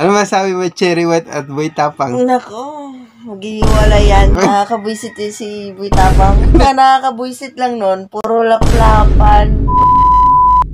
Ano masabi mo, Cherry White at Boy Tapang? Nako, maghihiwala yan. Nakakabwisit si Boy Tapang. Nakakabwisit lang nun, puro laplapan.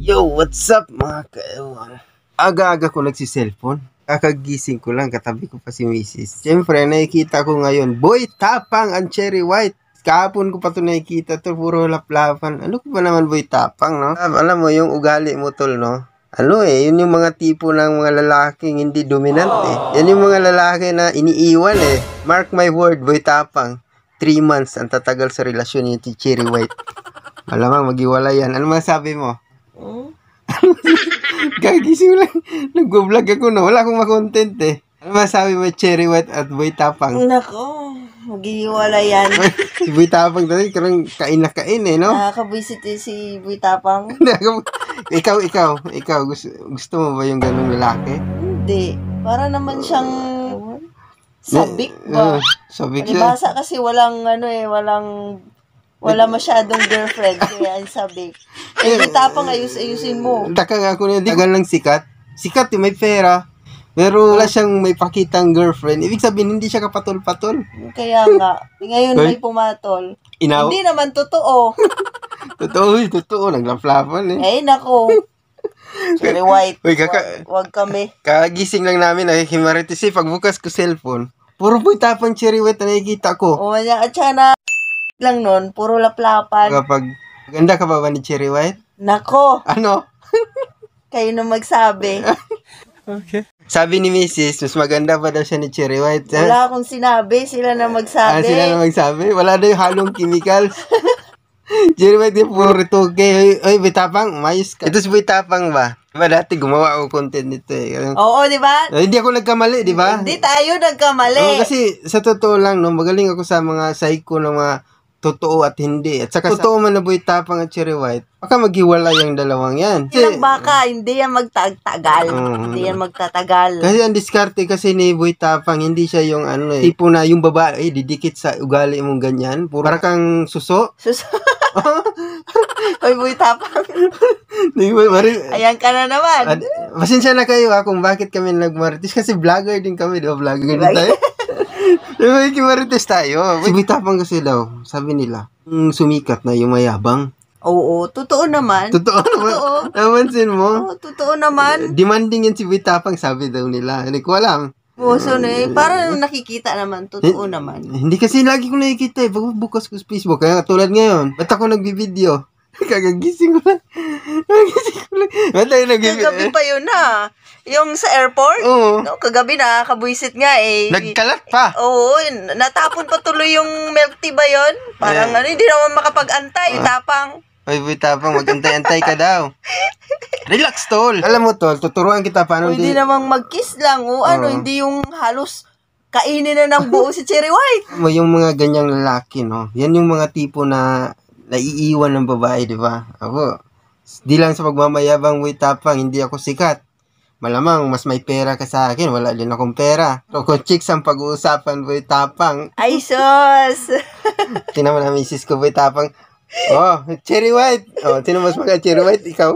Yo, what's up mga kaewan? Aga-aga ko nagsiselfone. Kakagising ko lang, katabi ko pa si Mrs. Siyempre, nakikita ko ngayon, Boy Tapang ang Cherry White. Kahapon ko pa ito nakikita to, puro laplapan. Ano ko ba naman Boy Tapang, no? Alam mo, yung ugali mo tol, no? Yun yung mga tipo ng mga lalaking hindi dominant Yan yung mga lalaki na iniiwan Mark my word, Boy Tapang. 3 months ang tatagal sa relasyon niya si Cherry White. Malamang mag-iwala yan. Ano masabi mo? Gagising lang. Nag-vlog ako na. Wala akong makontent Ano masabi mo, Cherry White at Boy Tapang? Nako, maghihiwala yan. Si Boy Tapang dali, karang kain na kain no? Nakakabwisit si Boy Tapang. ikaw, gusto mo ba yung ganung lalaki? Hindi. Para naman siyang sabik ba? Sabik siya. Palibasa kasi wala masyadong girlfriend kaya ang sabik. Boy Tapang, ayusin mo. Taka nga ako na, di lang sikat. Sikat may pera. Pero wala siyang may pakitang girlfriend. Ibig sabihin, hindi siya kapatol-patol. Kaya nga. Ngayon may pumatol. Hindi naman totoo. Totoo. Naglaplapan nako. Cherry White. Wag kami. Kagising lang namin, nakikimaritis pagbukas ko cellphone. Puro Boy Tapang Cherry White na nakikita ko. At siya na lang nun, puro laplapan. Kapag ganda ka ba ni Cherry White? Nako. Ano? Kayo na magsabi. Okay. Sabi ni Mrs., mas maganda pa daw siya ni Cherry White. Wala akong sinabi, sila na magsabi. Sila na magsabi? Wala na yung halong chemicals. Cherry White yung puro retoke. Oy, Boy Tapang, mayos ka. Ito si Boy Tapang ba? Diba dati gumawa ako content nito Oo, di ba? Hindi ako nagkamali, di ba? Hindi tayo nagkamali. Kasi sa totoo lang, magaling ako sa mga psycho ng mga totoo at hindi. At saka totoo man na Boy Tapang at Cherry White, baka maghiwala yung dalawang yan. Ilang baka, hindi yan magtatagal. Hindi yan magtatagal. Kasi ang diskarte kasi ni Boy Tapang, hindi siya yung tipo na yung babae, didikit sa ugali mong ganyan. Para kang suso. Hoy, Boy Tapang. Ayan ka na naman. Pasensya na kayo kung bakit kami nagmarites. Kasi vlogger din kami, di ba? Vlogger din tayo. Kimarites tayo. Si Boy Tapang kasi daw, sabi nila, sumikat na yung mayabang. Oo, totoo naman. Totoo naman. Namansin mo? Oo, totoo naman. Demanding yan si Boy Tapang, sabi daw nila. Hindi ko alam. Para nakikita naman, totoo naman. Hindi kasi lagi ko nakikita bukas ko sa Facebook. Kaya tulad ngayon, ba't ako nagbibideo? Kagagising ko lang. Ba't tayo nagbibideo? Kagabi pa yun Yung sa airport? Oo. No, kagabi nakakabwisit nga Nagkalat pa. Oo, natapon pa tuloy yung milk tea ba yun? Parang hindi naman makapag-antay, Tapang. Hoy, Boy Tapang, mag-antay-antay ka daw. Relax, tol. Alam mo, tol, tuturuan kita paano hindi namang mag-kiss lang. Hindi yung halos kainin na ng buo si Cherry White. Yung mga ganyang lalaki, no? Yan yung mga tipo na naiiwan ng babae, di ba? Ako, di lang sa pagmamayabang, Boy Tapang, hindi ako sikat. Malamang, mas may pera ka sa akin. Wala din akong pera. So, kung chicks ang pag-uusapan, Boy Tapang. Ay, sus! Tinaman na misis ko, Boy Tapang. Oh, Cherry White. Oh, sino mas Cherry White? Ikaw?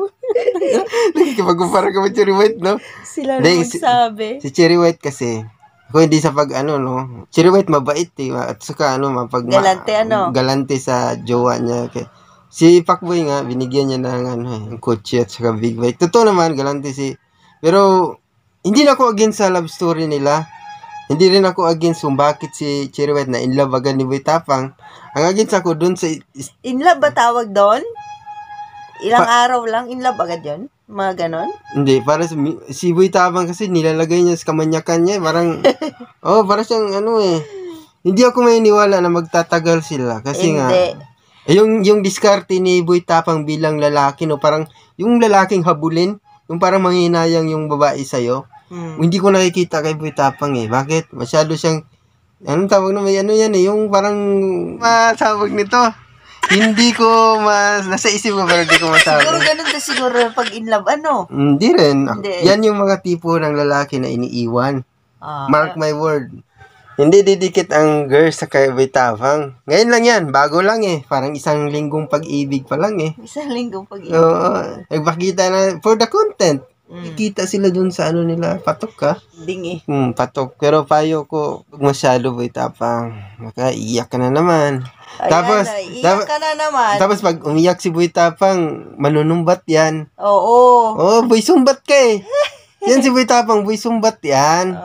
Nakikipag-kumpara ka ba Cherry White, no? Sila na magsabi. Si Cherry White kasi, kung hindi sa no? Cherry White mabait, At saka, galante sa jowa niya. Si Pacboy nga, binigyan niya ng kotse at saka big bike. Totoo naman, galante Pero, hindi na ako against sa love story nila. Hindi rin ako against kung bakit si Cherry White na in love agad ni Boy Tapang. Ang against ako dun sa... In love ba tawag doon? Ilang araw lang, in love agad yun? Mga ganon? Hindi, para si Boy Tapang kasi nilalagay niya sa kamanyakan niya. Parang, para siyang Hindi ako maniniwala na magtatagal sila. Kasi yung diskarte ni Boy Tapang bilang lalaki, no, parang yung lalaking habulin, yung parang manghinayang yung babae sa'yo. Hindi ko nakikita kay Boy Tapang Bakit? Masyado siyang, anong tawag na may yung parang, masawag nito. Hindi ko nasa isip ko pero hindi ko masabi. Siguro ganun siguro pag in love, Hindi rin. Yan yung mga tipo ng lalaki na iniiwan. Mark my word. Hindi didikit ang girl sa kay Boy Tapang. Ngayon lang yan, bago lang Parang isang linggong pag-ibig pa lang Isang linggong pag-ibig. Oo. Nagpakita na for the content. Ikita sila dun sa ano nila, patok ka. Ding eh. Patok. Pero payo ko, pag masyado Boy Tapang, iyak ka na naman. Ayan, iyak ka na naman. Tapos pag umiyak si Boy Tapang, manunumbat yan. Oo. Boy sumbat ka eh. Yan si Boy Tapang, Boy sumbat yan.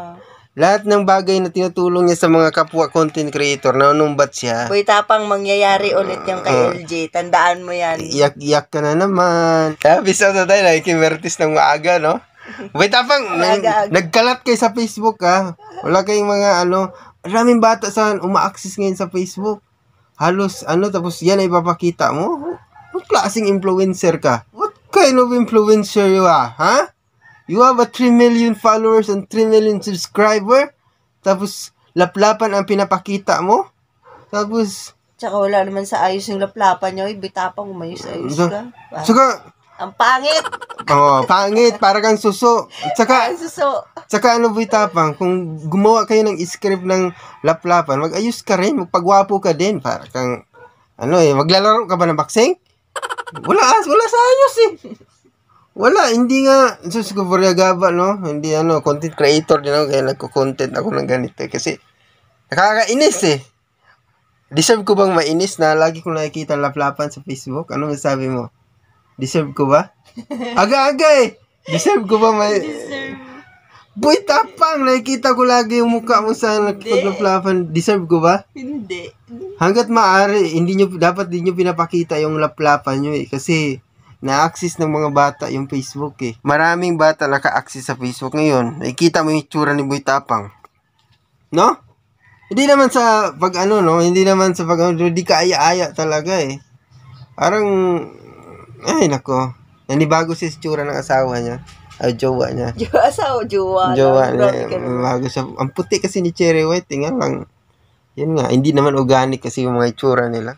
Lahat ng bagay na tinutulong niya sa mga kapwa content creator, nanumbat siya. Boy Tapang, mangyayari ulit yung kay LJ. Tandaan mo yan. Iyak-iyak ka na naman. Bisa na tayo, nakikimertis ng maaga, no? Boy Tapang, nagkalat kayo sa Facebook, ha? Wala kayong mga, maraming bata sa uma-access ngayon sa Facebook. Halos, tapos yan ay papakita mo. What klaseng influencer ka? What kind of influencer you are, ha? You have a 3 million followers and 3 million subscriber. Tapos, laplapan ang pinapakita mo. Tapos, tsaka wala naman sa ayos yung laplapan nyo. Boy Tapang, umayos ayos ka. Saka, ang pangit. Pangit. Para kang suso. Tsaka, Boy Tapang, kung gumawa kayo ng script ng laplapan, mag-ayos ka rin. Magpagwapo ka din. Para kang, maglalaro ka ba ng boxing? Wala sa ayos eh. Wala, hindi nga, sus ko gaba, no? Hindi, content creator din ako, kaya nagko-content ako ng ganito. Kasi, nakakainis eh. Deserve ko bang mainis na lagi ko nakikita laplapan sa Facebook? Ano masabi mo? Deserve ko ba? Aga-aga eh. Deserve ko ba Boy Tapang, nakikita ko lagi yung mukha mo sa laplapan. Deserve ko ba? Hindi. Hanggat maaari, dapat di nyo pinapakita yung laplapan nyo eh. Kasi, na-access ng mga bata yung Facebook eh. Maraming bata naka-access sa Facebook ngayon. Nakikita mo yung itsura ni Boy Tapang. No? Hindi naman sa hindi naman sa hindi ka aya-aya talaga eh. Parang, ay nako. Nanibago sa itsura ng asawa niya. Jowa niya. Jowa niya. Bago siya. Ang puti kasi ni Cherry White. Tingnan lang. Yun nga, hindi naman organic kasi yung mga itsura nila.